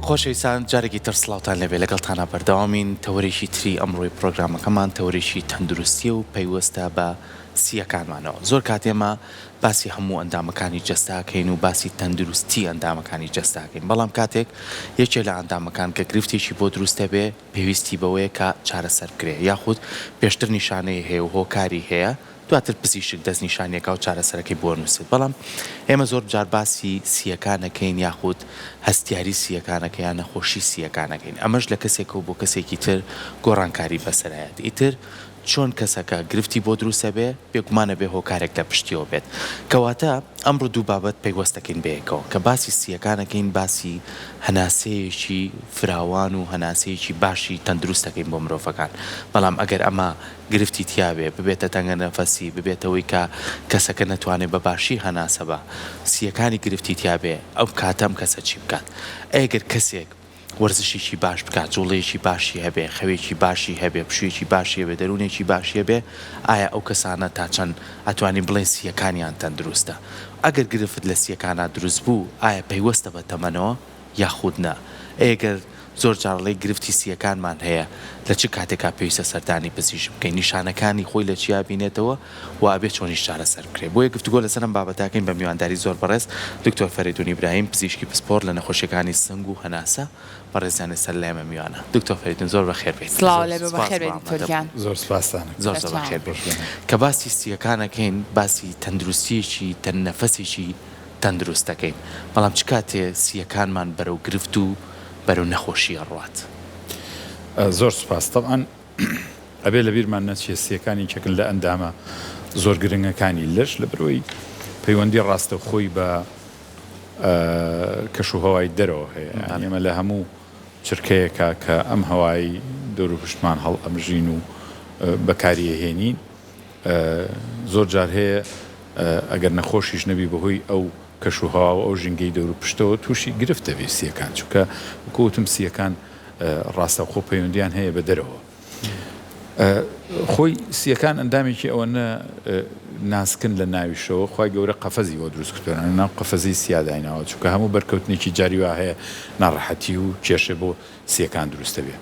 خۆشەویستان جارێکی تر سڵاوتان لەبێ لەگەڵتانە بەردەوامین تەوەریشی تری ئەمڕۆی پرۆگرامەکەمان تەوەریشی تەندروستی و پەیوەستە بە سیەکانمانەوە. زۆر کاتێمە باسی هەموو ئەندامەکانی جەستاکەین و باسی تەندروستی ئەندامەکانی جەستاکەین، بەڵام کاتێک یەکێک لە ئەندامەکان کە گرفتێکی بۆ دروستە بێ پێویستی بەوەیە کە چارەسەر بکرێ، یاخود پێشتر نیشانەی هەیە و هۆکاری هەیە دواتر پزیشک دەست نیشانیەکە و چارەسەرەکەی بۆ نووسێت. بەڵام ئێمە زۆر جار باسی سیەکانەکەین یاخود هەستیاری سیەکانەکە یان نەخۆشی سیەکانەکەین. ئەمەش لە کەسێک و بۆ کەسێکی تر گۆڕانکاری بەسەرایەت. ئیتر چۆن کەسەکە گرفتی بۆ دروستە بێ بێگومانە بێ هۆکارێک لە پشتیەوە بێت. کەواتە ئەمڕۆ دوو بابەت پەیوەستەکەین بەیەکەوە کە باسی سیەکانەکەین، باسی هەناسەیەکی فراوان و هەناسەیەکی باشی تەندروستەکەین بۆ مرۆڤەکان. بەڵام ئەگەر ئەمە گرفتی تیاابێ ببێتە تەنگە نەفەسی، ببێتەوەی کە کەسەکە نەتوانێت بە باشی هەناسە بە سیەکانی گرفتی تیاابێ ئەو کاتەم کەسە چی بکات؟ ئەگەر کەسێک وەرزشێکی باش بکات، جوڵەیەکی باشی هەبێ، خەوێکی باشی هەبێ، پشوێکی باشی هەبێ، دەروونێکی باشی هەبێ، ئایا ئەو کەسانە تا چەند ئەتوانین بڵێن سیەکانیان تەندروستە؟ ئەگەر گرفت لە سیەکانە دروست بوو ئایا پەیوەستە بە تەمەنەوە یاخود نە؟ ئەگەر زۆر جاڕڵی گرفتی سیەکانمان هەیە لە چ کاتێکا پێویستە سەردانی پزیشک بکەین، نیشانەکانی خۆی لە چیا بینێتەوە و ئابێ چۆنیش چارەسەر بکرێت. بۆیە گفتوگۆ لەسەرم بابەتاکەین بە میوانداری زۆر بەڕێز دکتۆر فەریدون ئیبراهیم، پزیشکی پسپۆر لە نەخۆشیەکانی سنگ و هەناسە بەڕێزیانە سەر لە ئێمە میوانە. دکتۆر فەریدون زۆر بەخێر بێت. سڵاو لەبێ بەخێر بێت دکتۆرگیان. زۆر سپاسانە. زۆر بەخێر بێت. کە باسی سیەکانەکەین باسی تەندروستیەکی تەنەفەسێکی تەندروستەکەین، بەڵام چ کاتێ سیەکانمان بەرەو گرفت و بەرەو نەخۆشیە ڕوات؟ زۆر سپاس. طبعاً ئەبێ لە بیرمان نەچێ سیەکانی چەکن لە ئەندامە زۆر گرنگەکانی لەش لە بەرەوەی پەیوەندی ڕاستە خۆی بە کەش و هەوای دەرەوە هەیە. ئێمە لە هەموو چرکەیەکە کە ئەم هەوای دەور و پشتمان هەڵ ئەمژین و بەکاریهێنین، زۆر جار هەیە ئەگەر نەخۆشیش نەبی بەهۆی ئەو کەش و هەوا و ئەو ژینگەی دەور و پشتەوە تووشی گرفت دەبێت سیەکان، چونکە وەکوتم سیەکان ڕاستە خۆ پەیوەندیان هەیە بە دەرەوە. خۆی سیەکان ئەندامێکی ئەوەنە ناسکن لە ناویشەوە، خی گەورە قەفەزی بۆ دروست کردوێنە، ناو قەفەزی سیاداینەوە، چونکە هەموو بەرکەوتنێکی جاری وا هەیە ناڕەحەتی و کێشە بۆ سیەکان دروستە بێ.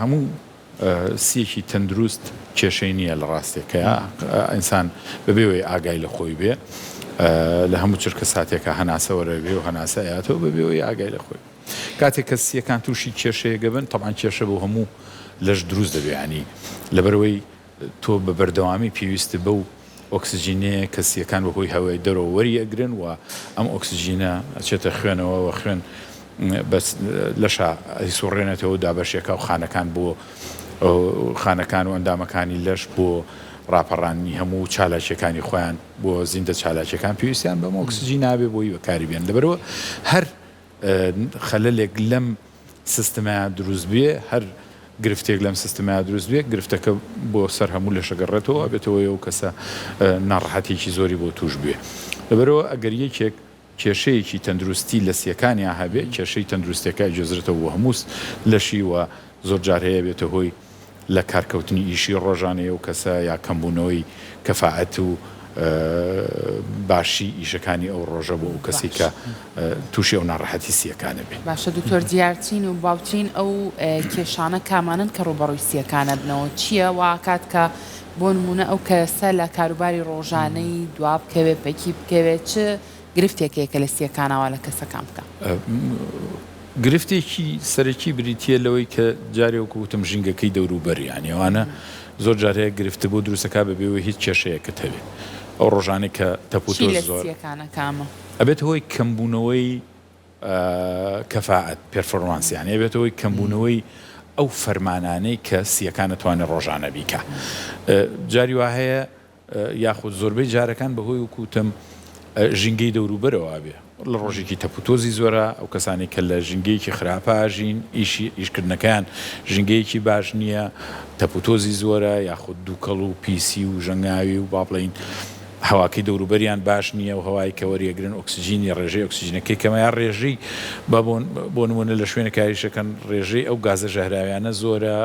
هەموو سیەکی تەندروست کێشەی نییە لە ڕاستێکەیە ئینسان بەبێوەی ئاگای لە خۆی بێ، لە هەموو چرکە ساتێکە هەناسەوەرە بێ و هەناسە یاتەوە بەبێوەی ئاگای لە خۆی. کاتێک کە سیەکان تووشی کێشەیەگە بن، تەمان کێشە بۆ هەموو لەش دروست دەبێ، ینی لەبەرەوەی تۆ بە بەردەوامی پێویستە بەو ئۆکسسیژینەیە کە سیەکان بەهۆی هەوای دەرەوە وەریەگرن و ئەم ئۆکسسیژینە ئەچێتە خوێنەوە و خوێن لەشە سوڕێنێتەوە دابەشێکە و خانەکان بۆ خانەکان و ئەندامەکانی لەش بۆ ڕاپەڕانی هەموو چالاکیەکانی خۆیان بۆ زیندە چالاکیەکان پێویستیان بەم ئۆکسسیژین نابێ بۆی بەکاری بێن. لەبەرەوە هەر خەلەلێک لەم سیستەمە دروست بێ، هەر گرفتێک لەم سیستەمە دروست بێ، گرفتەکە بۆ سەر هەموو لە شەگەڕێتەوە بێتەوە ئەو کەسە ناڕەحەتێکی زۆری بۆ توش بێ. لەبەرەوە ئەگەر یەکێک کێشەیەکی تەندروستی لە سیەکانیان هەبێ، کێشەی تەندروستەکە جێزرێتەوە بۆ هەمووس لەشی و زۆر جار هەیە بێتە هۆی لە کارکەوتنی ئیشی ڕۆژانەیە و کەسە یا کەمبوونەوەی کەفاعەت و باشی ئیشەکانی ئەو ڕۆژە بۆ ئەو کەسی کە تووشی ئەو ناڕەحەتی سیەکانە بێ. باشە دکتۆر دیارچین و باوچین ئەو کێشانە کامانن کە ڕوبەڕووی سیەکانە بنەوە چییە؟ واکات کە بۆ نمونە ئەو کەسە لە کاروباری ڕۆژانەی دوا بکەوێت پەکی بکەوێت چ گرفتێکێکە لە سیەکانەوە لە کەسەکان بکە؟ گرفتێکی سەرەکی بریتە لەوەی کە جارێک وتم ژینگەکەی دەوروبەریان ئەوانە زۆر جارەیە گرفتە بۆ دروستەکە بەبێەوەی هیچ کێشەیەکت هەبێ. ئەو ڕۆژانێک کە تەپوتۆ زۆر ئەبێت هۆی کەمبوونەوەی کەفاعەت پێرفۆرمانسیان، ئەبێت هۆی کەمبوونەوەی ئەو فەرمانانەی کە سیەکان دەتوانێت ڕۆژانە بیکە. جاری وا هەیە یاخود زۆربەی جارەکان بەهۆی وکوتم ژینگەی دەوروبەرەوە بێ، لە ڕۆژێکی تەپوتۆزی زۆرە ئەو کەسانی کە لە ژینگەیەکی خراپاژین ئیشکردنەکەیان ژینگەیەکی باش نییە، تەپوتۆزی زۆرە یاخود دووکەڵ و پیسی و ژەنگاوی و با بڵین هەواکەی دەوروبەریان باش نییە و هەوای کە وەریەگرن ئۆکسسیژینی ڕێژەی ئۆکسسیژنەکەی کەمەیان ڕێژەی بۆ نمونە لە شوێنە کاریشەکەن ڕێژەی ئەو گازە ژەهراویانە زۆرە،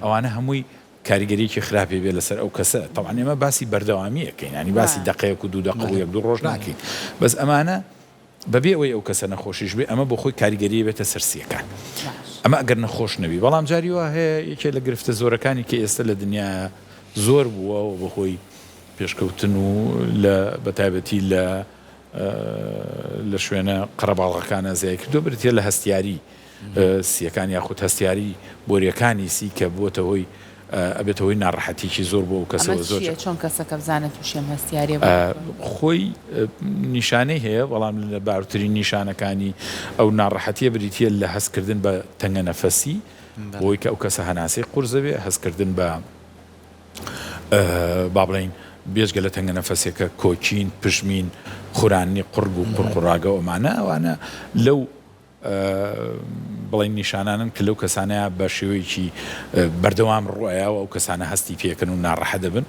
ئەوانە هەمووی کاریگەریکی خراپێ بێ لەسەر ئەو کەسە. تەواان ئێمە باسی بەردەوامیەکەین، ینی باسی دقەیەک و دوو دقە و یەک دوو ڕۆژ ناکەین، بەس ئەمانە بەبێ ئەوەی ئەو کەسە نەخۆشیش بێ ئەمە بۆ خۆی کاریگەری بێتە سەرسیەکان ئەمە ئەگەر نەخۆش نەبی بەڵام جاری وا هەیە یەکێ لە گرفتە زۆرەکانی کە ئێستا لە دنیا زۆر بووە و بە خۆی پێشکەوتن و لە بەتایبەتی لە شوێنە قەرەباڵغەکانە زیای کردو برتێ لە هەستیاری سیەکان یاخود هەستیاری بۆریەکانی سی کە بۆتەوەی ئەبێتەوەی ناڕەحەتێکی زۆر بۆ و کەسەوە زۆر چۆن کەسەکە بزانێت تووشێم هەستیاری خۆی نیشانەی هەیە بەڵام لە باوترین نیشانەکانی ئەو ناڕەحەتیە بریتە لە هەستکردن بە تەنگە نەفەسی بۆی کە ئەو کەسە هەناسەی قورزە بێ هەستکردن بە با بڵێن بێژگە لە تەنگە نەفەسێکە کۆچین پشمین خورانی قورگ و قورقڕاگە ئەومانە ئەوانە لەو بڵین نیشانانن کە لەو کەسانەیە بە شێوەیەکی بەردەوام ڕوایەوە ئەو کەسانە هەستی پێکەن و ناڕەحە دەبن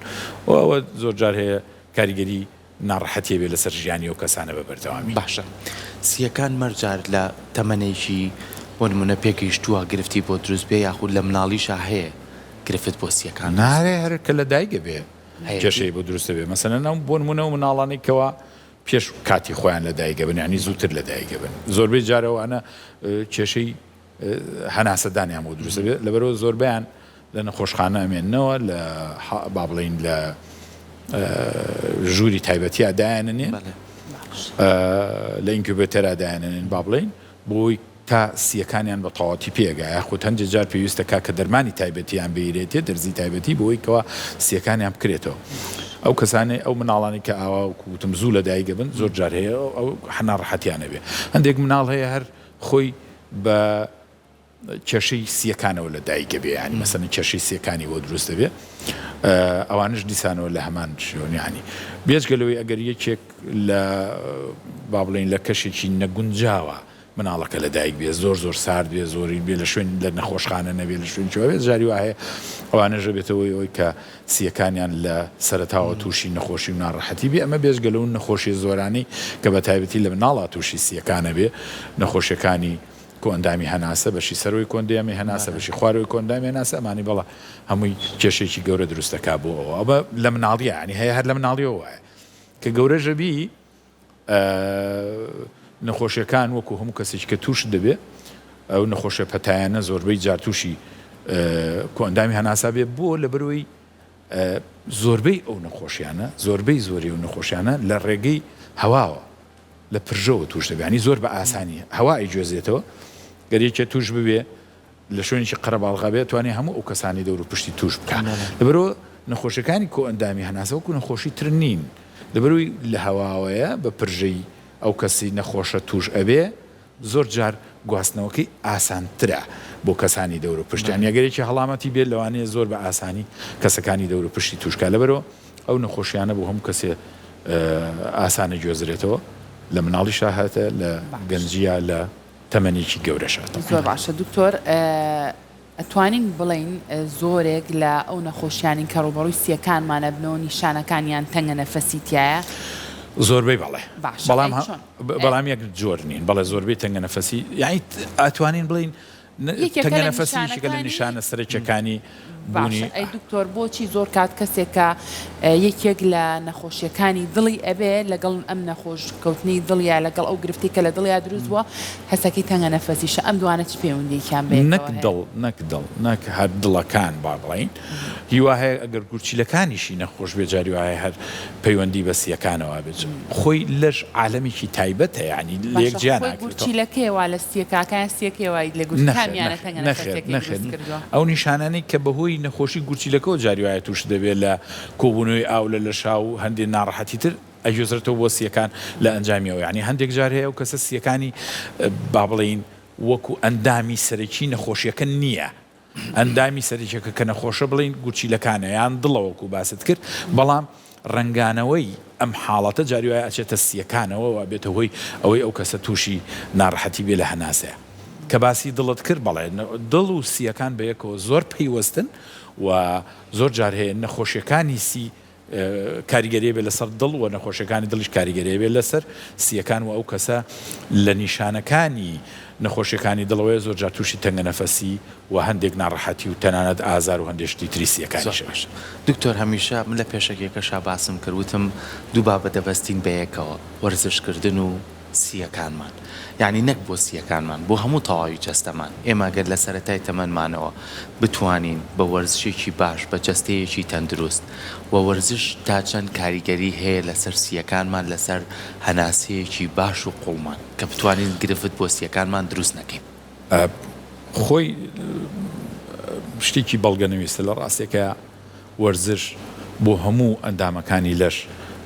و ئەوە زۆر جار هەیە کاریگەری ناڕەحەتیە بێ لەسەر ژیانی ئەو کەسانە بە بەردەوامی باشە سیەکان مەرجار لە تەمەنێکی بۆ نمونە پێگەیشتووە گرفتی بۆ دروست بێ یاخود لە مناڵیشە هەیە گرفت بۆ سیەکان نارێ هەر کە لە دایکە بێ کێشەی بۆ دروستە بێ مەسەلەن ئەو بۆ نمونە و مناڵانی کەوا پێش کاتی خۆیان لە دایکە بن ینی زووتر لە دایکە بن زۆربەی جارەوەوانە کێشەی هەناسەدانیان بۆ دروستە بێت لەبەرەوە زۆربیان لە نەخۆشخانە ئەمێننەوە لە با بڵین لە ژووری تایبەتیە دایانێن لە ئینکیوبێتەرە دایانێن با بڵین بۆی تا سیەکانیان بە تەواوەتی پێگا یاخود هەندێک جار پێویستە کە دەرمانی تایبەتیان بگیرێتێ دەرزی تایبەتی بۆی کەوا سیەکانیان بکرێتەوە ئەو کەسانەی ئەو مناڵانی کە ئاوا وکوتم زوو لە دایکە بن زۆر جار هەیە ئەو هەناڕەحەتیانە بێ هەندێک مناڵ هەیە هەر خۆی بە کێشەی سیەکانەوە لە دایکە بێ ینی مەسەلەن کێشەی سیەکانی بۆ دروستە بێ ئەوانش دیسانەوە لە هەمان شوێنیانی بێجگەلەوەی ئەگەر یەکێک لە با بڵێن لە کەشێکی نەگونجاوە مناڵەکە لە دایک بێ زۆر زۆر سارد بێ زۆری بێ لە شوێن لە نەخۆشخانە نەبێ لە شوێن بێت جاری وایە ئەوانەژە بێتەوەی ئەوی کە سیەکانیان لە سەرەتاوە تووشی نەخۆشی و ناڕەحەتی بێ ئەمە بێژگەلەوە نەخۆشی زۆرانی کە بە تایبەتی لە مناڵە تووشی سیەکانە بێ نەخۆشیەکانی کۆندامی هەناسە بەشی سەرۆی کۆندامی هەناسە بەشی خواروی کۆندامی هەناسە ئەمانی بەڵە هەمووی کێشێکی گەورە دروستەکا بۆ ئەوە لە مناڵیە ینی هەیە هەر لە مناڵیەوە وایە کە گەورەژەبی نەخۆشیەکان وەکو هەموو کەسێک کە توش دەبێ ئەو نەخۆشە پەتایانە زۆربەی جار تووشی کۆندامی هەناسا بێ بۆ لە بەروی زۆربەی ئەو نەخۆشیانە زۆربەی زۆری و نەخۆشیانە لە ڕێگەی هەواوە لە پرژەوە توش دەبێ ینی زۆر بە ئاسانیە هەوای گوێزێتەوە گەریەکە توش ببێ لە شوێنێکی قەرەباڵغا بێت توانێ هەموو ئەو کەسانی دەور و پشتی توش بکات لەبەرەوە نەخۆشیەکانی کۆئەندامی هەناسە وەکو نەخۆشی تر نین لەبەروی لە هەواوەیە بە پرژەی ئەو کەسی نەخۆشە توش ئەبێ زۆر جار گواستنەوەکەی ئاسانترە بۆ کەسانی دەور و پشتیان یەگەرێکی هەڵامەتی بێت لەوانەیە زۆر بە ئاسانی کەسەکانی دەور و پشتی توشکە لەبەرەوە ئەو نەخۆشیانە بۆ هەموو کەسێ ئاسانە گوێزرێتەوە لە مناڵی شاهاتە لە گەنجیە لە تەمەنێکی گەورەشاتە زۆر باشە دکتۆر ئەتوانین بڵین زۆرێک لە ئەو نەخۆشیانی کە ڕوبەڕووی سیەکانمانە بنەوە نیشانەکانیان تەنگە نەفەسیتیایە زۆربەی بەڵێ بەڵام یەک جۆر نین بەڵێ زۆربەی تەنگە نەفەسی یعنی ئەتوانین بڵین تەنگە نەفەسیشەکە لە نیشانە سەرچەکانی باشە ئەی دکتۆر بۆچی زۆر کات کەسێکە یەکێک لە نەخۆشیەکانی دڵی ئەبێ لەگەڵ ئەم نەخۆشکەوتنی دڵیا لەگەڵ ئەو گرفتی کە لە دڵیا دروستوە هەسەکەی تەنگە نەفەسیشە ئەم دوانە چ پەیوەندییان بێت نەک هەر دڵەکان با بڵین هیوا هەیە ئەگەر گورچیلەکانیشی نەخۆش بێ جاری وایە هەر پەیوەندی بە سیەکانەوە بێت خۆی لەش عالەمێکی تایبەتە ینی لێک جیان گورچیلەکەیەوە لە سیەکەکان سیەکەوە لە گورچیلەکانیانە تەنگە نەفەسیەکەی کردووە ئەو نیشانانەی کە بەهۆی نەخۆشی گورچیلەکەەوە جاری وایە توش دەبێت لە کۆبوونەوەی ئاو لە شاو هەندێک ناڕەحەتی تر ئەجۆزرێتەوە بۆ سیەکان لە ئەنجامیەوە ینی هەندێک جار هەیە و کەسە سیەکانی با بڵین وەکو ئەندامی سەرەکی نەخۆشیەکە نییە ئەندامی سەرچەکە کە نەخۆشە بڵین گورچیلەکانە یان دڵەوەکو باست کرد بەڵام ڕنگانەوەی ئەم حاڵەتە جاری وایە ئەچێتە سیەکانەوە و بێتە هۆی ئەوەی ئەو کەسە تووشی ناڕەحەتی بێ لە هەناسەیە کە باسی دڵت کرد بەڵێ دڵ و سیەکان بەیەکەوە زۆر پەیوەستن و زۆر جار هەیە نەخۆشیەکانی سی کاریگەریە بێ لەسەر دڵ و نەخۆشیەکانی دڵیش کاریگەریە بێ لەسەر سیەکان و ئەو کەسە لە نیشانەکانی نەخۆشیەکانی دڵەوەی زۆر جار تووشی تەنگە نەفەسی و هەندێک ناڕەحەتی و تەنانەت ئازار و هەندێشتی تری سیەکانیش دکتۆر هەمیشە من لە پێشەکێکەشا باسم کردوتم دوو بابەت دەبەستین بەیەکەوە وەرزشکردن و سیەکانمان یعنی نەک بۆ سیەکانمان بۆ هەموو تەواوی جەستەمان ئێمە گەر لە سەرەتای تەمەنمانەوە بتوانین بە وەرزشێکی باش بە جەستەیەکی تەندروست و وەرزش تا چەند کاریگەری هەیە لەسەر سیەکانمان لەسەر هەناسەیەکی باش و قوڵمان کە بتوانین گرفت بۆ سیەکانمان دروست نەکەین خۆی شتێکی بەڵگەنەویستە لە ڕاستێکە وەرزش بۆ هەموو ئەندامەکانی لەش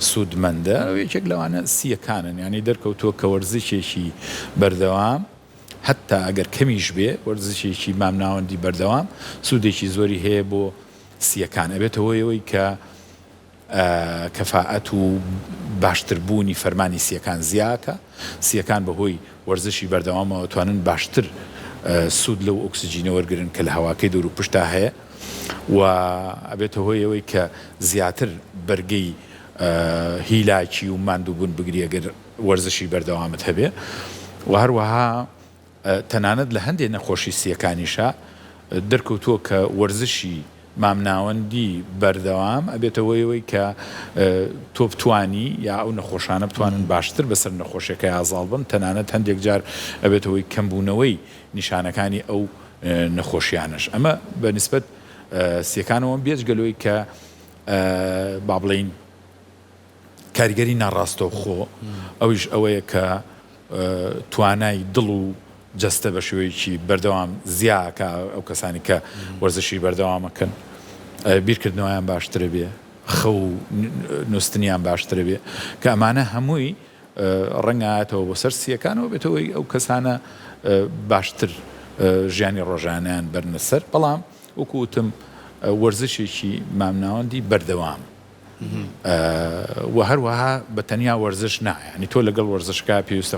سوودمەندە یەکێک لەوانە سیەکانن ینی دەرکەوتووە کە وەرزشێکی بەردەوام حتا ئەگەر کەمیش بێ وەرزشێکی مامناوەندی بەردەوام سوودێکی زۆری هەیە بۆ سیەکان ئەبێتەوە ئەوەی کە کەفاعەت و باشتربوونی فەرمانی سیەکان زیاکە سیەکان بەهۆی وەرزشی بەردەوامەوە توانن باشتر سوود لەو ئۆکسجینە وەرگرن کە لە هەواکەی دەور و پشتا هەیە و ئەبێتە هۆی ئەوەی کە زیاتر بەرگەی هیلاکی و ماندووبوون بگریەگەر وەرزشی بەردەوامت هەبێ و هەروەها تەنانەت لە هەندێک نەخۆشی سیەکانیشە دەرکەوتووە کە وەرزشی مامناوەندی بەردەوام ئەبێتەوەی کە تۆ بتوانی یا ئەو نەخۆشانە بتوانن باشتر بەسەر نەخۆشیەکە ئازاڵ بن تەنانەت هەندێک جار ئەبێتەوەی کەمبوونەوەی نیشانەکانی ئەو نەخۆشیانش ئەمە بەنسبەت سیەکانەوە بێجگەلەوەی کە با بڵێین کاریگەری ناڕاستەوخۆ ئەویش ئەوەیە کە توانای دڵ و جەستە بە شێوەیەکی بەردەوام زیاکە ئەو کەسانی کە وەرزشی بەردەوامەکەن بیرکردنەوەیان باشترە بێ خەو نووسنیان باشترە بێ کە ئەمانە هەمووی ڕەنگایەتەوە بۆ سەر سیەکانەوە بێتەوەی ئەو کەسانە باشتر ژیانی ڕۆژانیان بەرنەسەر بەڵام وەکوتم وەرزشێکی مامناوەندی بەردەوام و هەروەها بە تەنیا وەرزش نایە ینی تۆ لەگەڵ وەرزشکا پێویستە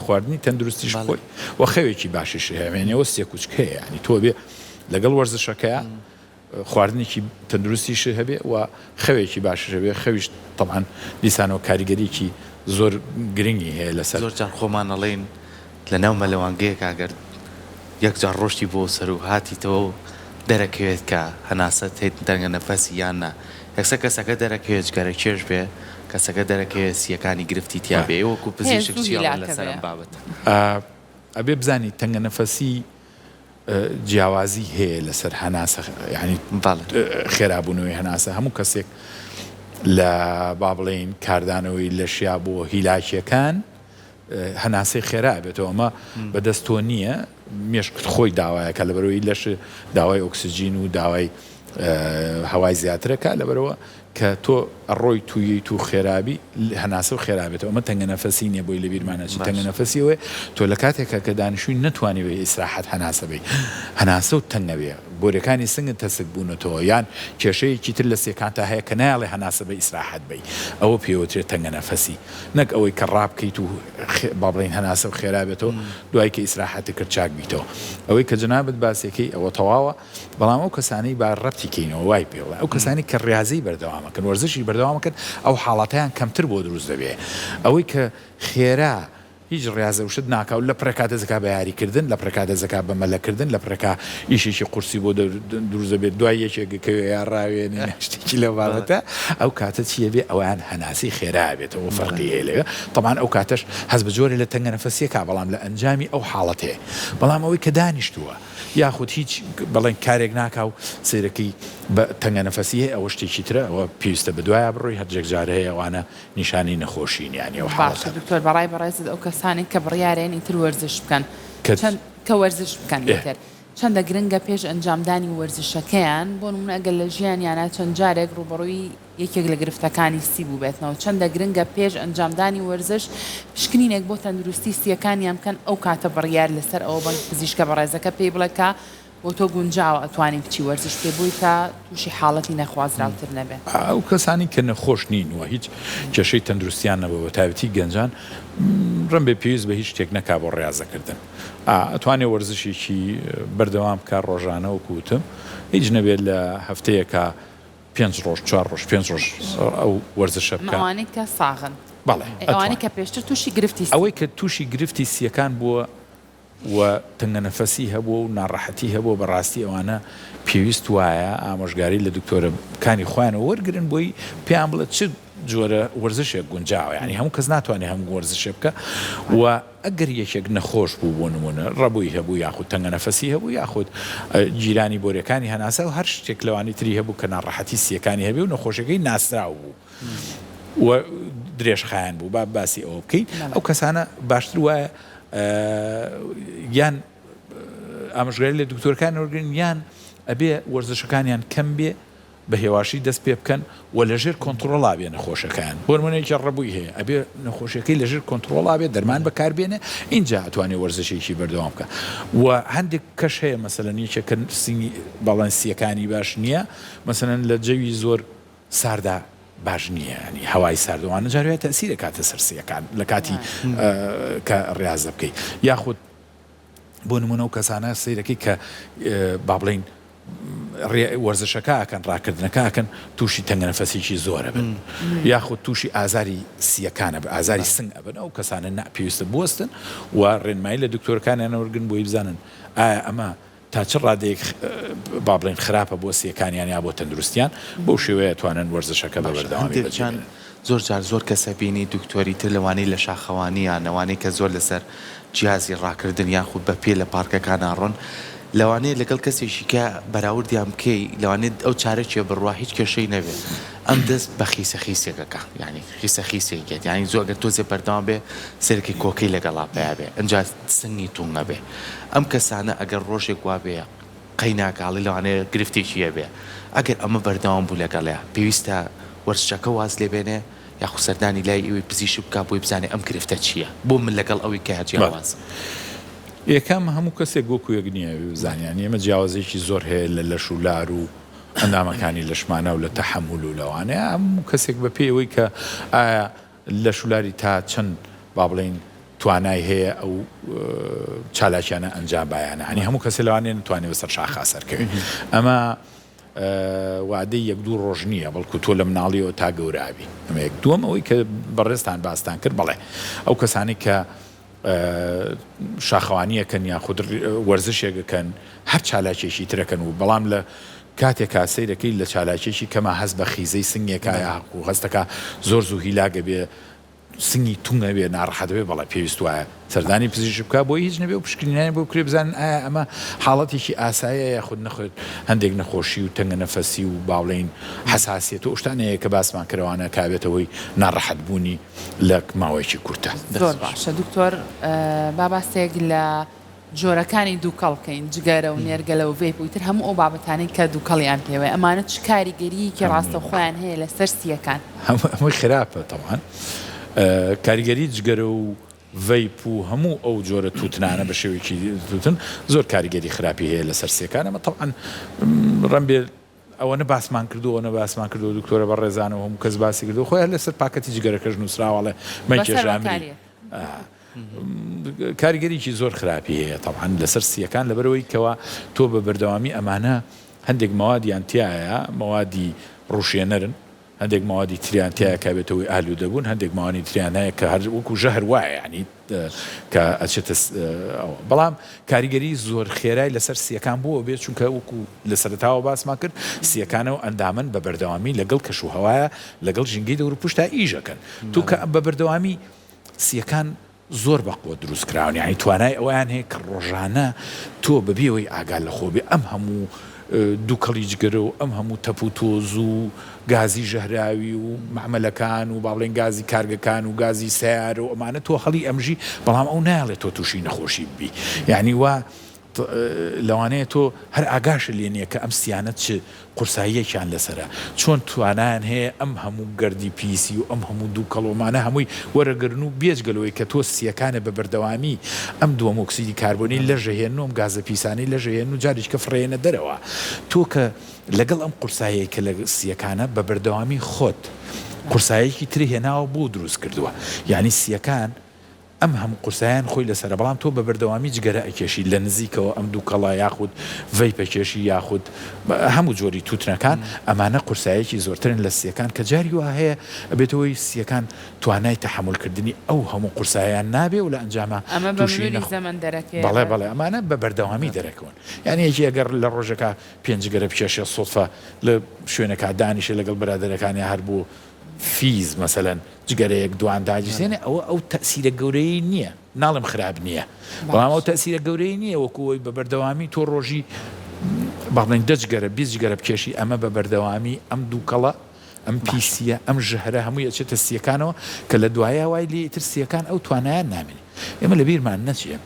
خواردنی تەندروستیش خۆی و خەوێکی باشیش هەیە سێ کوچکەیە ینی تۆ بێ لەگەڵ وەرزشەکەیە خواردنێکی تەندروستیش هەبێ و خەوێکی باشش هەبێ خەویش تەمان دیسانەوە کاریگەریکی زۆر گرنگی هەیە لەسەر زۆر جار خۆمان ئەڵێن لە ناو مەلەوانگەیەک ئەگەر یەکجار ڕۆشتی بۆ سەر و هاتیتەوە دەرەکەوێت کە هەناسەت هێت دەنگە نەفەسی یاننا یەکسە کەسەکە دەرەکەوێت جگەرە کێش بێ کەسەکە دەرەکەوێت سیەکانی گرفتی تیا بێ وەکو پزیشک چیاڵ لەسەر ئەم بابەت ئەبێ بزانی تەنگە نەفەسی جیاوازی هەیە لەسەر هەناسە ینی خێرابوونەوەی هەناسە هەموو کەسێک لە با بڵێین کاردانەوەی لە شیا بۆ هیلاکیەکان هەناسەی خێرا بێتەوە ئەمە بەدەستۆ نییە مێشکت خۆی داوایەکە لەبەرەوەی لەش داوای ئۆکسجین و داوای هەوای زیاترەکە لەبەرەوە کە تۆ ڕۆی توویی تو خێرابی هەناسە و خێرابێتەوە ئەمە تەنگە نەفەسی نییە بۆی لە بیرمانەچی تەنگە نەفەسیەوەی تۆ لە کاتێکە کە دانیشتووی نەتوانی بێ ئیسراحەت هەناسە بێ هەناسە و تەنگە بێ بۆرەکانی سنگت تەسک بوونەتەوە یان کێشەیەکی تر لە سێکانتا هەیە کە نایڵێ هەناسە بە ئیسراحەت بی ئەوە پێوەترێت تەنگە نەفەسی نەک ئەوەی کە ڕابکەیت و با بڵێن هەناسە و خێرابێتەوە دوای کە ئیسراحەتی کرد چاک بیتەوە ئەوەی کە جەنابەت باسێکەی ئەوە تەواوە بەڵام ئەو کەسانی با ڕەتی کەینەوە وای پێوە ئەو کەسانی کە ڕاضی بەردەوامەکەن وەرزشی بەردەوامەکەن ئەو حاڵاتیان کەمتر بۆ دروست دەبێ ئەوەی کە خێرا هیچ ڕاضەوشت ناکاو لە پرەکاتە زەکا بە یاریکردن لە پرەکاتە زەکا بە مەلەکردن لە پرەکا ئیشێکی قورسی بۆ دروست دەبێت دوای یەکێکەکەوێ یا ڕاوێنێ شتێکی لە باڵەتە ئەو کاتە چیە بێ ئەویان هەناسی خێرا بێتەوە فەرقی هەیە لەوێ طبعاً ئەو کاتەش هەز بە جۆرێ لە تەنگە نەفەسیەکە بەڵام لە ئەنجامی ئەو حاڵەتەیە بەڵام ئەوەی کە دانیشتووە یاخود هیچ بەڵێن کارێک ناکاو سیرەکەی بە تەنگە نەفەسی هەیە ئەوە شتێکی ترە ئەوە پێویستە بەدوایە بڕۆی هەرجێک جارە هەیە ئەوانە نیشانی نەخۆشین یانی ئەو باشە دکتۆر بەڕای بەڕێزت ئەو کەسانی کە بڕیارێن ئیتر وەرزش بکەن کە وەرزش بکەن ئیتر چەندە گرنگە پێش ئەنجامدانی وەرزشەکەیان بۆ نمونە ئەگەر لە ژیانیانە چەند جارێک ڕوبەڕووی یەکێک لە گرفتەکانی سی بوو بێتنەوە چەندە گرنگە پێش ئەنجامدانی وەرزش پشکنینێک بۆ تەندروستی سیەکانیان بکەن ئەو کاتە بڕیار لەسەر ئەوە بە پزیشکە بەڕێزەکە پێی بڵێکە بۆ تۆ گونجاوە ئەتوانین بچی وەرزش پێ بووی تا تووشی حاڵەتی نەخوازراوتر نەبێت ئەو کەسانی کە نەخۆش نین وە هیچ کێشەی تەندروستیان نەبەوە تایبەتی گەنجان ڕم بێ پێویست بە هیچ شتێک نەکا بۆ ڕاضەکردن ئەتوانێ وەرزشێکی بەردەوام کار ڕۆژانە وەکوتم هیچ نەبێت لە هەفتەیەکە 5 ڕۆژ 4 ڕۆژ 5 ڕۆژ ئەو وەرزشە بکە ئەوانەی کە ساغن بەڵێ ئەوانەی کە پێشتر تووشی گرفتی ئەوەی کە تووشی گرفتی سیەکان بووە و تەنگە نەفەسی هەبوو و ناڕەحەتی هەبوو بەڕاستی ئەوانە پێویست وایە ئامۆژگاری لە دکتۆرەکانی خۆیانەوە وەرگرن بۆی پێیان بڵێت چ جۆرە وەرزشێک گونجاوە ینی هەموو کەس ناتوانێت هەموو وەرزشێ بکە و ئەگەر یەکێک نەخۆش بوو بۆ نمونە ڕەبووی هەبوو یاخود تەنگە نەفەسی هەبوو یاخود جیرانی بۆرەکانی هەناسا و هەر شتێک لەوانی تری هەبوو کە ناڕەحەتی سیەکانی هەبێ و نەخۆشەکەی ناسرااو بوو و درێژخایەن بوو با باسی ئەوە بکەیت ئەو کەسانە باشتر وایە یان ئامژگاری لە دکتۆرەکان وەرگن یان ئەبێ وەرزشەکانیان کەم بێ بە هێواشی دەست پێ بکەن و لەژێر کۆنتترۆڵا بێ نەخۆشەکان بۆ نمونەیەکی ڕەبووی هەیە ئەبێ نەخۆشیەکەی لەژێر کۆنتترۆڵا بێ دەرمان بەکاربێنێ اینجا ئەتوانێت وەرزشێکی بەردەوام بکە و هەندێک کەش هەیە مەسەلەن یەکێکە سنگی باڵەنسیەکانی باش نییە مەسەلەن لە جەوی زۆر ساردا باش نییە ینی هەوای ساردەوانە جاروێت تەسیرە کاتە سەرسیەکان لە کاتی کە ڕاضە بکەیت یاخود بۆ نمونە و کەسانە سیرەکەی کە با بڵین وەرزشەکەکەن ڕاکردنەکەکەن تووشی تەنگەنەفەسێکی زۆرە بن یاخود تووشی ئازاری سیەکانە بە ئازاری سنگ ئەبن ئەو کەسانە ناپێویستە بوەستن و ڕێنمایی لە دکتۆرەکانیانەوەرگن بۆی بزانن ئایا ئەمە تا چ ڕادەیەک با بڵین خراپە بۆ سیەکانیان یا بۆ تەندروستیان بۆ شێوەیە توانن وەرزشەکە بە بەردەوامی بچێن زۆر جار زۆر کەسە بینی دکتۆری تر لەوانەی لە شاخەوانیان ئەوانەی کە زۆر لەسەر جیازی ڕاکردن یاخود بە پێ لە پارکەکان ئاڕۆن لەوانەیە لەگەڵ کەسێکی کە بەراوردیان بکەی لەوانێت ئەو چارەکێ بڕوا هیچ کێشەی نەبێت ئەم دەست بە خیسە خیسێکەکە ینی خیسە خیسێکێت ینی زۆر ئەگەر تۆزێ بەردەوام بێ سەرکی کۆکەی لەگەڵا پێیا بێ ئەنجا سنگی توون نەبێ ئەم کەسانە ئەگەر ڕۆژێک وا بێ قەی ناکاڵی لەوانەیە گرفتێکیە بێ ئەگەر ئەمە بەردەوام بوو لەگەڵەیە پێویستە وەرزشەکە واز لێ بێنێ یاخو سەردانی لای ئەوی پزیشک بکە بۆی بزانێ ئەم گرفتە چییە بۆ من لەگەڵ ئەوی کە هەجیاواز یەکەم هەموو کەسێک گۆکو یەک نییە بزانیان ئێمە جیاوازێکی زۆر هەیە لە لەشولار و ئەندامەکانی لەشمانە و لە تەحەمل و لەوانەیە هەموو کەسێک بە پێیەوەی کە ئایا لە شولاری تا چەند با بڵین توانای هەیە ئەو چالاکیانە ئەنجام بایانە هەنی هەموو کەسێ لەوانێ نتوانێت بەسەر شاخا سەرکەوێت ئەمە وادەی یەک دوو ڕۆژ نییە بەڵکو تۆ لە مناڵیەوە تا گەورابی ئەمە یەک دووەم ئەوەی کە بەڕێستان باستان کرد بەڵێ ئەو کەسانی کە شاخەوانیەکەن یاخود وەرزشێکەکەن هەر چالاکێکی ترەکەن و بەڵام لە کاتێکا سەیرەکەی لە چالاکێکی کەما هەست بە خیزەی سنگێکە و هەستەکە زۆر زوو هیلاگە بێ سنگی تونگە بێ ناڕەحەت بێ بەڵێ پێویست وایە سەردانی پزیشک بکە بۆی هیچ نەبێ و پشکنینانی بۆ بکرێ بزانن ئایا ئەمە حاڵەتێکی ئاساییە یاخود نەخۆت هەندێک نەخۆشی و تەنگە نەفەسی و باوڵین حساسیت و شتانەیە کە باسمان کردوانە کابێتەوەی ناڕەحەت بوونی لە ماوەیەکی کورتە زۆر باشە دکتۆر باباسێک لە جۆرەکانی دووکەڵکەین جگەرە و نێرگەلە و ڤێپویتر هەموو ئەو بابەتانەی کە دووکەڵیان پێوە ئەمانە چ کاریگەریەکی ڕاستە خۆیان هەیە لەسەر سیەکان هەمووی خراپە تەوان کاریگەری جگەرە و ڤەیپ و هەموو ئەو جۆرە تووتنانە بە شێوەیەکی توتن زۆر کاریگەری خراپی هەیە لەسەر سیەکان ئەمە تەوان ڕەم بێ ئەوەنە باسمان کردوەوە باسمان کردو دکتۆرە بە ڕێزانەوە هەموو کەس باسی کردو خۆیان لەسەر پاکەتی جگەرەکەش نووسراوەڵێ مەکێژامی کاریگەریکی زۆر خراپی هەیە تەوان لەسەر سیەکان لەبەرەوەی کەوا تۆ بە بەردەوامی ئەمانە هەندێک مەوادیان تایە مەوادی ڕوشێنەرن هەندێک ماوادی تریانتیایە کابێتەوەی ئالو دەبوون هەندێک ماوانی تریانایە کە هەر وەکو ژەهر وایە ینی کە ئەچێتە بەڵام کاریگەری زۆر خێرای لەسەر سیەکان بووە بێت چونکە وەکو لە سەرتاوە باسمان کرد سیەکانە و ئەندامن بە بەردەوامی لەگەڵ کەش و هەوایە لەگەڵ ژینگەی دەور پشتا ئیژەکەن تو کە بە بەردەوامی سیەکان زۆر بەقوە دروست کراون یعنی توانای ئەویان هەیە کە ڕۆژانە تۆ بەبێەوەی ئاگال لە خۆ بێ ئەم هەموو دووکەڵی جگەرە و ئەم هەموو تەپ و تۆز و گازی ژەهراوی و معمەلەکان و باڵێن گازی کارگەکان و گازی سیارە و ئەمانە تۆ هەڵی ئەمژی بەڵام ئەو ناڵێت تۆ تووشی نەخۆشی ببی یعنی وا لەوانەیە تۆ هەر ئاگاشە لێنیە کە ئەم سیانەت چ قورساییەکیان لەسرە چۆن توانیان هەیە ئەم هەموو گەردی پیسی و ئەم هەموو دوو کەڵۆمانە هەمووی وەرەگرن و بێجگەلەوەی کە تۆ سیەکانە بە بەردەوامی ئەم دووەم ئۆکسیدی کاربۆنی لە ژەهێن و گازە پیسانی لە ژەهێن و جاریشکە فڕێنە دەرەوە تۆ کە لەگەڵ ئەم قورساییە کە لە سیەکانە بە بەردەوامی خۆت قورساییەکی تری هێناوە بۆ دروست کردووە یعنی سیەکان ئەم هەموو قورساییان خۆی لەسەر بەڵام تۆ بە بەردەوامی جگەرە ئەکێشی لە نزیکەوە ئەم دوو کەڵا یاخود ڤەیپەکێشی یاخود هەموو جۆری تووتنەکان ئەمانە قورساییەکی زۆرترن لە سیەکان کە جاری وا هەیە ئەبێتەوەی سیەکان توانای تەحملکردنی ئەو هەموو قورساییان نابێ و لە ئەنجامە بەڵێ بەڵێ ئەمانە بە بەردەوامی دەرەکەون یعنی یەکی ئەگەر لە ڕۆژەکە پێنج گەرە بکێشێ سۆفە لە شوێنەکە دانیشە لەگەڵ برادەرەکانی هەر بوو فیز مەسەلەن جگەرەیەک دوان داگیرسێنێ ئەو تەسیرە گەورەی نییە ناڵم خراپ نییە بەڵام ئەو تەسیرە گەورەی نییە وەکوی بە بەردەوامی تۆ ڕۆژی باڵێن 10 جگەرە 20 جگەرە بکێشی ئەمە بە بەردەوامی ئەم دووکەڵە ئەم پیسیە ئەم ژەهرە هەمووی ئەچێتە سیەکانەوە کە لە دوایە وای لێ ئیتر سیەکان ئەو توانایان نامێنێ ئێمە لە بیرمان نەچێ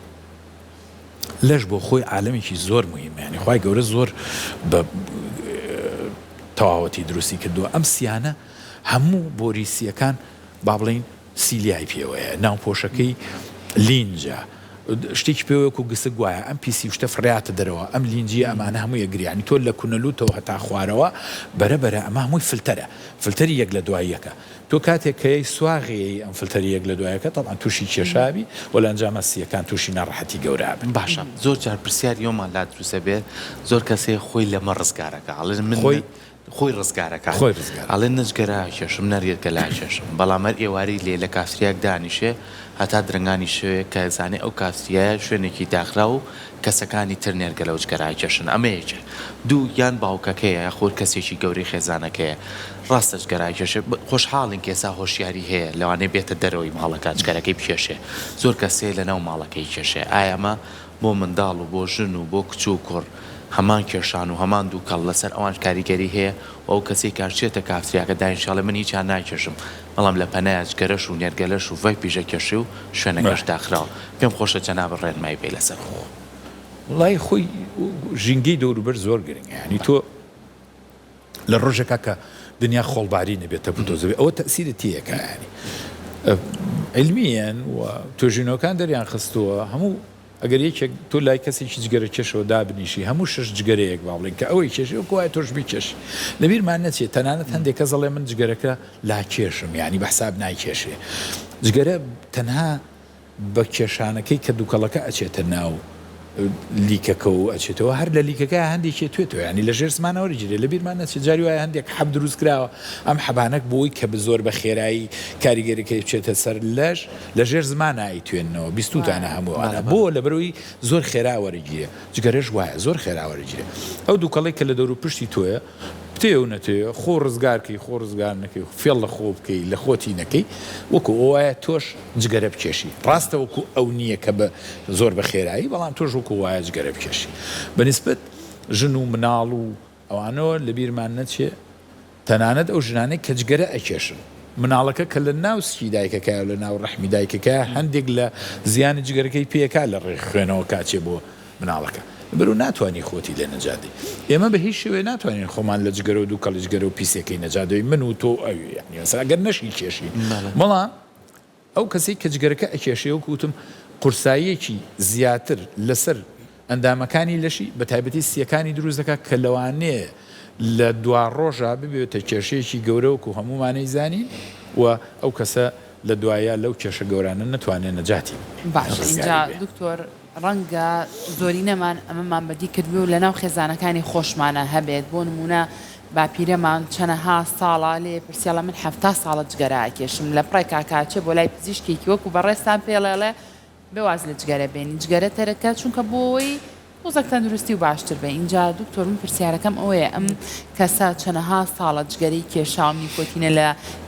لەش بۆ خۆی عالەمێکی زۆر مهمە یعنی خوای گەورە زۆر بە تەواوەتی دروستی کردووە ئەم سیانە هەموو بۆریسیەکان با بڵین سیلیای پێوەیە ناوپۆشەکەی لینجە شتێکی پێوەیەک و گسە گوایە ئەم پیسی شتە فڕاتە دەرەوە ئەم لینجی ئەمانە هەموو یەگریانی تۆ لە کونەلوتەوە هەتا خوارەوە بەرەبەرە ئەمە هەمووی فلتەرە فلتەری یەک لە دواییەکە تۆ کاتێک کەی سواغی ئەم فلتەری یەک لە دوایەکە تەڵان تووشی کێشابی و لە ئەنجامە سیەکان تووشی ناڕەحەتی گەورە بن باشە زۆر جار پرسیار یۆمان لا دروسە بێت زۆر کەسێ خۆی لەمە ڕزگارەکە ئەڵێن من خۆی ڕزگارەکە ئەڵێ نەجگەرە کێشم نەریێتکە لا کێشم بەڵام هەر ئێواری لێ لە کافتریاک دانیشێ هەتا درنگانی شوێ کە زانێ ئەو کافتریایە شوێنێکی داخرا و کەسەکانی تر نێرگە لەو جگەرای کێشن ئەمەیەکێ دوو یان باوکەکەیە یاخۆر کەسێکی گەوری خێزانەکەیە ڕاستە جگەرای کێشێ خۆشحاڵین کێسا هۆشیاری هەیە لەوانەیە بێتە دەرەوەی ماڵەکە جگەرەکەی بکێشێ زۆر کەسێ لەناو ماڵەکەی کێشێ ئایا ئەمە بۆ منداڵ و بۆ ژن و بۆ کچ و کوڕ هەمان کێشان و هەمان دوو کەڵ لەسەر ئەوان کاریگەری هەیە و ئەو کەسی کارچێتە کافتریاکە داینشاڵە من هیچیان ناکێشم بەڵام لە پەنایە گەرەش و نێرگەلەش و ڤای پیژە کێشی و شوێنەکەش داخراوە پێم خۆشە جەناب ڕێنمای بێ لەسەر خۆ وڵای خۆی ژینگەی دەوروبەر زۆر گرنگە ینی تۆ لە ڕۆژێکا کە دنیا خۆڵباری نەبێتە بتۆزەوێ ئەوە تەسیرت تیەکە ینی علمیان و توێژینەوەکان دەریان خستووە هەموو ئەگەر یەکێک تۆ لای کەسێکی جگەرە کێشەوە دابنیشی هەموو شش جگەرەیەک باڵێن کە ئەوەی کێشی و کوای تۆش بیکێش لەبیرمان نەچێت تەنانەت هەندێک کەس دەڵێ من جگەرەکە لا کێشم ینی بەحساب نایکێشێ جگەرە تەنها بە کێشانەکەی کە دووکەڵەکە ئەچێتە ناو لیکەکە و ئەچێتەوە هەر لە لیکەکە هەندێکی توێتەوە ینی لە ژێر زمانەوە جێ لە بیرمان نەچێت جاری وایە هەندێک حەب دروست کراوە ئەم حەبانەک بۆی کە زۆر بە خێرایی کاریگەریەکەی بچێتە سەر لە ژێر زمانایی توێنەوە بیستوتانە هەمووانە بۆ لە بەرەوەی زۆر خێراوەرەگیرێ جگەرەش وایە زۆر خێراوەرەگیرێ ئەو دووکەڵێک کە لە دەور و پشتی تۆیە تێ و نەتێ خۆ ڕزگارکەی خۆ ڕزگار نەکەی فێڵ لە خۆ بکەی لە خۆتی نەکەی وەکو ئەوایە تۆش جگەرە بکێشی ڕاستە وەکو ئەو نییە کە بە زۆر بە خێرایی بەڵام تۆش وەکو وایە جگەرە بکێشی بەنسبەت ژن و مناڵ و ئەوانەوە لە بیرمان نەچێ تەنانەت ئەو ژنانەی کە جگەرە ئەکێشن مناڵەکە کە لە ناو سکی دایکەکە لە ناو ڕەحمی دایکەکە هەندێک لە زیانی جگەرەکەی پێکا لە ڕێ خوێنەوە کاچێ بۆ مناڵەکە بەرو ناتوانانی خۆتی لێ نەجادی ئێمە بە هیچ شوێ ناتوانین خۆمان لە جگەرە و دوو کەڵی جگەرە و پیسەکەی نەجادەوەی من و تۆ ئەوی ئەگەر نەشی کێشی بەڵام ئەو کەسی کە جگەرەکە ئەکێشێ و کوتم قورساییەکی زیاتر لەسەر ئەندامەکانی لەشی بە تایبەتی سیەکانی دروست دەکات کە لەوانەیە لە دوا ڕۆژە ببێتە کێشەیەکی گەورە و هەمومانەی زانین و ئەو کەسە لە دوایە لەو کێشە گەورانە نەتوانێت نەجاتی باش اینجا دکتۆر ڕەنگە زۆرینەمان ئەمەمان بەدی کردبێ و لە ناو خێزانەکانی خۆشمانە هەبێت بۆ نمونە باپیرەمان چەنەها ساڵە لێ پرسیاڵە من 7 ساڵە جگەرە ئاکێشم لە پڕای کاکاچێ بۆ لای پزیشکێکی وەکو بەڕێستان پێڵێڵێ بێواز لە جگەرە بێنی جگەرە تەرەکە چونکە بۆی وزەک تەندروستی و باشتر بێ اینجا دکتۆر من پرسیارەکەم ئەوەیە ئەم کەسە چەنەها ساڵە جگەرەی کێشاو نیکۆتینە لە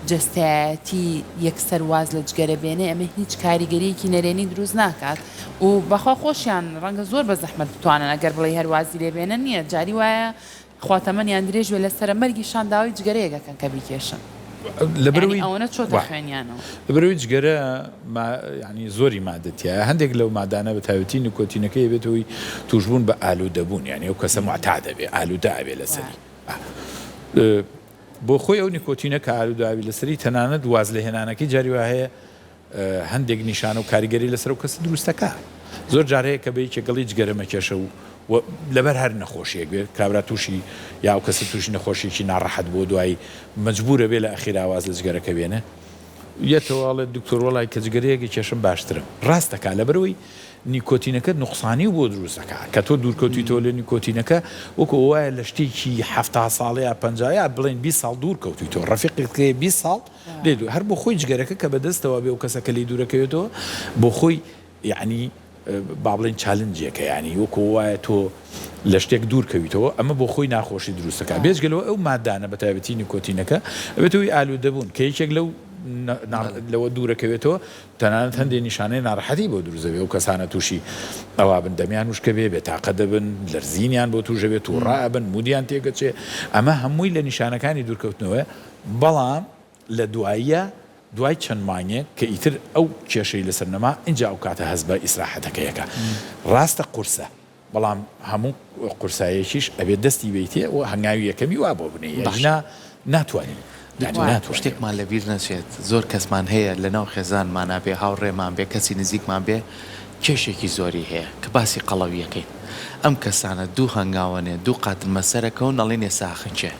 جەستایەتی یەکسەر واز لە جگەرە بێنێ ئەمە هیچ کاریگەریەکی نەرێنی دروست ناکات و بەخوا خۆشیان ڕەنگە زۆر بە زەحمەت بتوانن ئەگەر بڵێ هەروازی لێ بێنە نییە جاری وایە خواتەمەنیان درێژوێ لەسرە مەرگیشان داوای جگەرەیەکەکەن کە بیکێشن لەبەرەوەی ئەوەنە چۆتە خوێنیانەوە لەبەرەوەی جگەرە ینی زۆری مادەتیە هەندێک لەو مادانە بە تایبەتی نیکۆتینەکەی بێتەوەی توشبوون بە ئالوودەبوون یعنی ئەو کەسە معتادەبێ ئالوودابێ لەسەری بۆ خۆی ئەو نیکۆتینە کە ئالوودابی لەسەری تەنانەت واز لە هێنانەکەی جاری وا هەیە هەندێک نیشانە و کاریگەری لەسەر و کەسە دروستەکە زۆر جارەیە کە بە یەکێگەڵی جگەرە مەکێشە و لەبەر هەر نەخۆشیەک بێت کابرا تووشی یا ئەو کەسە تووشی نەخۆشیێکی ناڕەحەت بۆ دوایی مەجبورە بێ لە ئەخیراواز لە جگەرەکە بێنە یەتەواڵێت دکتۆر وەڵای کە جگەرەیەکی کێشم باشترم ڕاستەکە لەبەرەوەی نیکۆتینەکە نوقسانی بۆ دروستەکە کە تۆ دوورکەوتیتەوە لە نیکۆتینەکە وەکو وایە لە شتێکی 7 ساڵەیە 50 بڵێن 20 ساڵ دوور کەوتیتەوە ڕەفیقێکەکەی 20 ساڵ لێ دوو هەر بۆ خۆی جگەرەکە کە بەدەستەوە بێ و کەسەکە لی دوورەکەوێتەوە بۆ خۆی یعنی با بڵێن چالنجێکە ینی وەکو وایە تۆ لە شتێک دوورکەویتەوە ئەمە بۆ خۆی ناخۆشی دروستەکە بێژگەلەوە ئەو مادانە بە تایبەتی نیکۆتینەکە ئەبێتەوەی ئالوودەبوون کە یەکێک لەوە دوورەکەوێتەوە تەنانەت هەندێک نیشانەی ناڕەحەتی بۆ دروزەوێ و کەسانە تووشی ئەوا بن دەمیان وشکە بێ بێتاقە دەبن لەرزینیان بۆ توژەبێت و ڕائبن مودیان تێگەچێ ئەمە هەمووی لە نیشانەکانی دوورکەوتنەوە بەڵام لە دواییە دوای چەند مانگێک کە ئیتر ئەو کێشەی لەسەر نەما اینجا ئەو کاتە هەست بە ئیسراحەتەکەیەکە ڕاستە قورسە بەڵام هەموو قورسایەکیش ئەبێت دەستی بیتێ و هەنگاوی یەکەمی وا بۆ بنێ ناتوانین شتێکمان لەبیر نەچێت زۆر کەسمان هەیە لە ناو خێزانمانە بێ هاوڕێمان بێ کەسی نزیکمان بێ کێشێکی زۆری هەیە کە باسی قەڵەویەکەین ئەم کەسانە دوو هەنگاوانێ دوو قاتل مەسەرەکە و نەڵێن ێساخنچێ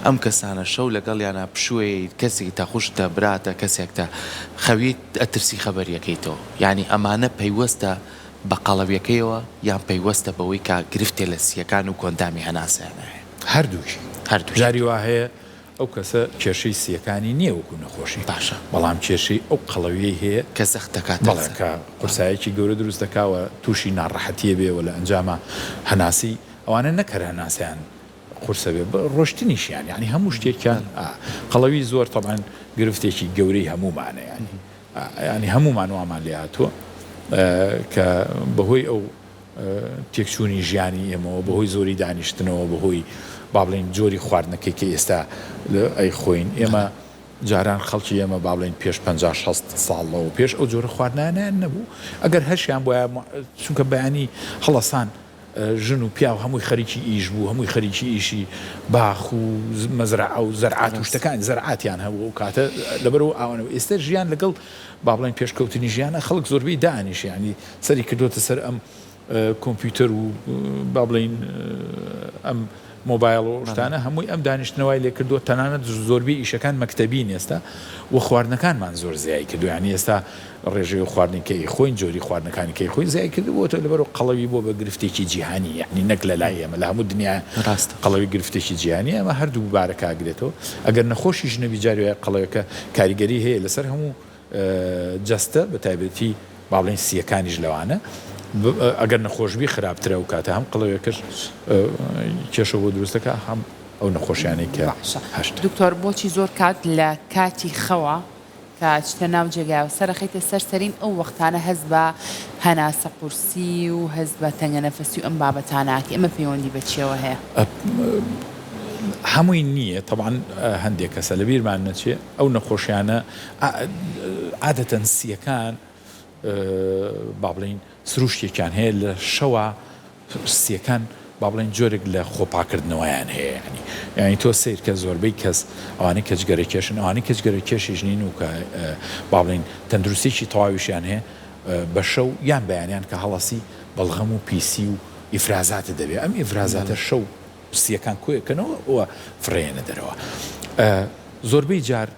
ئەم کەسانە شەو لەگەڵیانە پشووی کەسێکی تا خوشتە براتە کەسێکتە خەویت ئەترسی خەبەریەکەیتەوە یعنی ئەمانە پەیوەستە بە قەڵەویەکەیەوە یان پەیوەستە بەوەی کا گرفتێ لە سیەکان و کۆندامی هەناسەیانە هەردوو جاری وا هەیە ئەو کەسە کێشەی سیەکانی نییە وەکو نەخۆشی باشە بەڵام کێشەی ئەو قەڵەویەی هەیە کە زەخت دەکات بەڵێکە قورسایەکی گەورە دروست دەکاوە تووشی ناڕەحەتیە بێەوە لە ئەنجامە هەناسی ئەوانە نەکەر هەناسیان قورسە بێ ڕۆشتنیشیان یعنی هەموو شتێکیان قەڵەوی زۆر تەبعاً گرفتێکی گەورەی هەمومانە ینی هەمومان وامان لێ هاتووە کە بەهۆی ئەو تێکچوونی ژیانی ئێمەوە بەهۆی زۆری دانیشتنەوە بەهۆی با بڵین جۆری خواردنەکەی کە ئێستا ئەی خۆین ئێمە جاران خەڵکی ئێمە با بڵین پێش 50-60 ساڵەوە پێش ئەو جۆرە خواردنانیان نەبوو ئەگەر هەرشیان بۆیە چونکە بەیانی هەڵەسان ژن و پیا و هەمووی خەریکی ئیش بوو هەمووی خەریکی ئیشی باخ و مەزرعە و زەرعات و شتەکان زەرعاتیان هەبوو و کاتە لەبەرەوە ئاوانەوە ئێستا ژیان لەگەڵ با بڵین پێشکەوتنی ژیانە خەڵک زۆربەی دانیش ینی سەری کردوتە سەر ئەم کۆمپیوتەر و با بڵین ئەم مۆبایل و شتانە هەمووی ئەم دانیشتنەوەی لێ کردووە تەنانەت زۆربەی ئیشەکان مەکتەبین ئێستا و خواردنەکانمان زۆر زیای کردو ینی ئێستا ڕێژەی خواردنەکەی خۆین جۆری خواردنەکانەکەی خۆی زیای کردبووەوە لەبەرەوە قەڵەوی بۆ بە گرفتێکی جیهانی یعنی نەک لە لای ئێمە لە هەموو دنیا قەڵەوی گرفتێکی جیهانی ئەمە هەردوو بارەکە ئاگرێتەوە ئەگەر نەخۆشی ژنەبی جاروایە قەڵەوەکە کاریگەری هەیە لەسەر هەموو جەستە بە تایبەتی با بڵین سیەکانیش لەوانە ئەگەر نەخۆشبی خراپترە و کاتە هەم قەڵەوەکەش کێشە بۆ دروستەکە هەم ئەو نەخۆشیانەی کە هەشت دکتۆر بۆچی زۆر کات لە کاتی خەوە کە چتە ناو جێگایەوە سەرەخەیتە سەرسەرین ئەو وەختانە هەست بە هەناسە قورسی و هەست بە تەنگە نەفەسی و ئەم بابەتاناکە ئەمە پەیوەندی بە چێوە هەیە هەمووی نییە طبعاً هەندێک کەسە لە بیرمان نەچێ ئەو نەخۆشیانە عادەتەن سیەکان با بڵین سروشتێکیان هەیە لە شەوە سیەکان با بڵین جۆرێک لە خۆپاکردنەوەیان هەیە ینی تۆ سیر کە زۆربەی کەس ئەوانەی کەچگەرە کێشن ئەوانەی کەچگەرە کێشیش نین و کە با بڵین تەندروستێکی تەواویشیان هەیە بە شەو یان بەیانیان کە هەڵەسی بەڵغەم و پیسی و ئیفرازاتە دەبێت ئەم ئیفرازاتە شەو سیەکان کۆیەکەنەوە ئەوە فڕێنە دەرەوە زۆربەی جار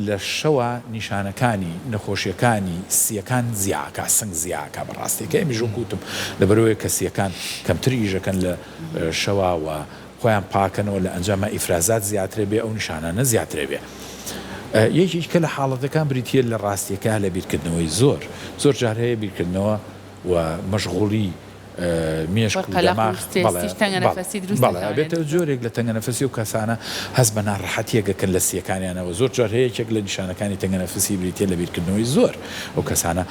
لە شەوە نیشانەکانی نەخۆشیەکانی سیەکان زیاکە سنگ زیاکە بەڕاستێکە ئەمیژ گوتم لەبەرەوەی کە سیەکان کەمتر ئیژەکەن لە شەواوە خۆیان پاکەنەوە لە ئەنجامە ئیفرازات زیاترێ بێ ئەو نیشانانە زیاترێ بێ یەکێک کە لە حاڵەتەکان بریتە لە ڕاستیەکە لە بیرکردنەوەی زۆر جار هەیە بیرکردنەوە و مەشغوڵی مێشک بێتە جۆرێک لە تەنگە نەفەسی و کەسانە هەست بە ناڕەحەتیەکەکەن لە سیەکانیانەوە زۆر جار هەیەکێک لە نیشانەکانی تەنگە نەفەسی بریتە لە بیرکردنەوەی زۆر ئەو کەسانە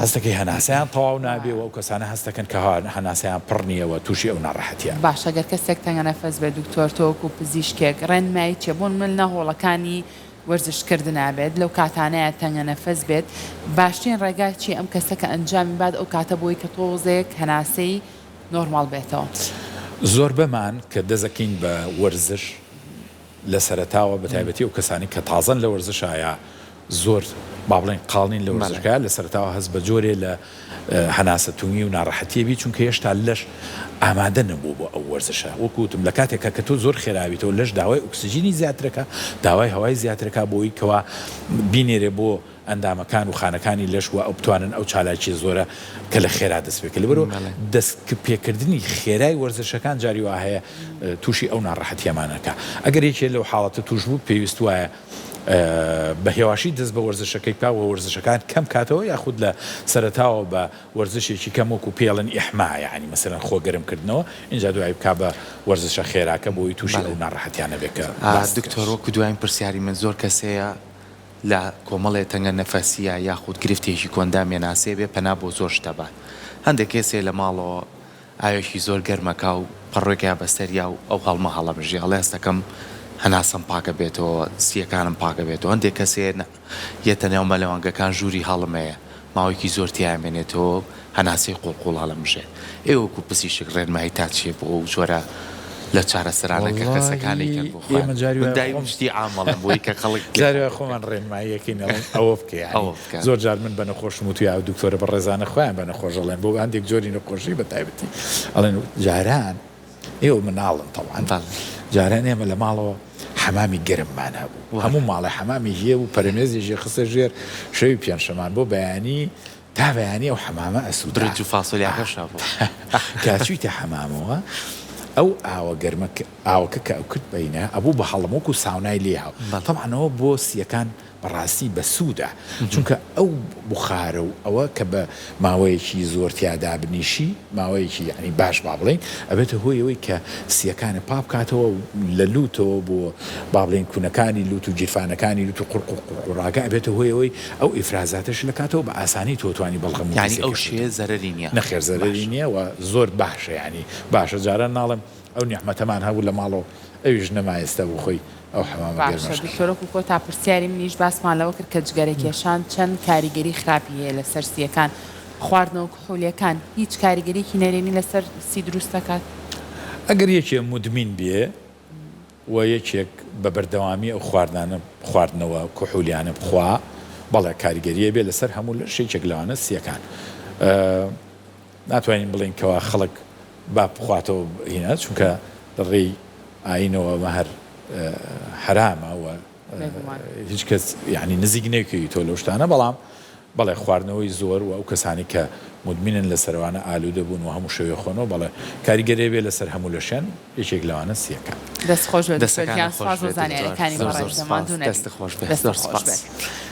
هەستەکەی هەناسەیان تەواو نابێ و ئەو کەسانە هەستەکەن کە هەناسەیان پڕنیەوە تووشی ئەو ناڕەحەتیە باش ئەگەر کەسێک تەنگە نەفەس بێ دکتۆر تۆوەکو پزیشکێک ڕێنمایی چێ بۆن من نەهۆڵەکانی وەرزشکردن نابێت لەو کاتانەیە تەنگە نەفەس بێت باشترین ڕێگای چی ئەم کەسەکە ئەنجامی باد ئەو کاتە بۆی کە تۆزێک هەناسەی نۆرمال بێتەوە زۆر بەمان کە دەزەکەین بە وەرزش لە سەرەتاوە بە تایبەتی ئەو کەسانی کە تازەن لە وەرزشایە زۆر با بڵێن قاڵنین لە وەرزشکە لە سەرەتاوە هەست بە جۆرێ لە هەناسەتونی و ناڕەحەتیەبی چونکە هێشتا لەش ئامادە نەبوو بۆ ئەو وەرزشە وەکوتم لە کاتێکە کە تۆ زۆر خێراویتەوە لەش داوای ئۆکسجینی زیاترەکە داوای هەوای زیاترەکە بۆی کەوا بینێرێ بۆ ئەندامەکان و خانەکانی لەش وە ئەو بتوانن ئەو چالاکی زۆرە کە لە خێرا دەست پێکە لەبەرەوە دەست پێکردنی خێرای وەرزشەکان جاری وا هەیە تووشی ئەو ناڕەحەتیەمانەکە ئەگەر یەکێ لەو حاڵەتە توش بوو پێویست وایە بە هێواشی دەست بە وەرزشەکەی کا و وەرزشەکان کەم کاتەوە یاخود لە سەرەتاوە بە وەرزشێکی کەم وەکو پێڵن ئیحما یعنی مەسەرەن خۆگەرمکردنەوە اینجا دوای بکا بە وەرزشە خێراکە بۆی تووشی ئەو ناڕەحەتیانە بێکە دکتۆر وەکو دوایین پرسیاری من زۆر کەسەیە لە کۆمەڵێ تەنگە نەفەسیە یاخود گرفتێکی کۆندا مێناسێ بێ پەنا بۆ زۆر شتەبات هەندێک کێسێ لە ماڵەوە ئاوێکی زۆر گەرمەکە و پەڕۆکیان بەستەریا و ئەو هەڵمە هەڵەمژی هەڵێ هەستەکەم هەناسم پاکە بێتەوە سیەکانم پاکە بێتەوە هەندێک کەسێ یەتە نێو مەلەوانگەکان ژووری هەڵمەیە ماوەیەکی زۆر تیامێنێتەوە هەناسی قوڵقوڵ هەڵەمژێ ئێوەکو پسیشک ڕێنمایی تا چێ بۆ و جۆرە لە چارەسەرانەکە کەسەکانی شتی ئامەڵم بۆی کە خەڵک خۆمان ڕێنماییەکەی ئەوە بکە زۆر جار من بە نەخۆشم و توی ئەو دکتۆرە بە ڕێزانە خۆیان بە نەخۆشەڵێن بۆ هەندێک جۆری نەخۆشی بە تایبەتی ئەڵێن جاران ئێوە مناڵن تەواان جاران ئێمە لە ماڵەوە حەمامی گەرممان هەبوو هەموو ماڵی حەمامی هەیە و پەرمێزیژێ خستە ژێر شەوی پێنجشەمان بۆ بەیانی تا بەیانی ئەو حەمامە ئەسوود برنج و فاسۆلیاکەش بوو کاچوویتە حەمامەوە ئەو ئاوە گەرمە ئاوەکە کە ئەو کرد بەینە ئەبوو بە هەڵمۆک و ساونای لێهاو تەمانەوە بۆ سیەکان بەڕاستی بە سوودە چونکە ئەو بخارە و ئەوە کە بە ماوەیەکی زۆر تیادا بنیشی ماوەیەکی یعنی باش با بڵێن ئەبێتە هۆی ئەوەی کە سیەکانە پاپکاتەوە لە لوتەوە بۆ با بڵێن کوونەکانی لوت و جیرفانەکانی لوت و قوڕاکە ئەبێتە هۆی ئەوەی ئەو ئیفرازاتش لە کاتەوە بە ئاسانی تۆتوانی بەڵغەم یعنی ئەو شێ زەرەری نییە نەخێر زەرەری نییە و زۆر باشە ینی باشە جاران ناڵم ئەو نیحمەتەمان هەبوو لە ماڵەوە ئەویش نەمایستا بۆ خۆی ئەو دکتۆرەکو کۆ تا پرسیاری منیش باسمان لەوە کرد کە جگەرەکێشان چەند کاریگەری خراپی هەیە لەسەر سیەکان خواردنەوە کحولیەکان هیچ کاریگەریەکی نەرێنی لەسەر سی دروست دەکات ئەگەر یەکێ مدمین بێ و یەکێک بە بەردەوامی ئەو خواردنەوە کحولیانە بخوا بەڵێ کاریگەریە بێ لەسەر هەموو لە شێکێک لەوانە سیەکان ناتوانین بڵین کەوا خەڵک با بخواتەوە هینە چونکە دەڕێی ئاینەوە مەهەر حرامە و هیچ کەس یعنی نزیک نێکەوی تۆ لەو شتانە بەڵام بەڵێ خواردنەوەی زۆر و ئەو کەسانی کە مدمینن لە سەروانە ئالوودە بوون و هەموو شەوێ خۆنەوە بەڵێ کاریگەرێ بێ لەسەر هەموو لەشێن یەکێک لەوانە سیەکان دەستخۆش بێت دەستخۆش بێت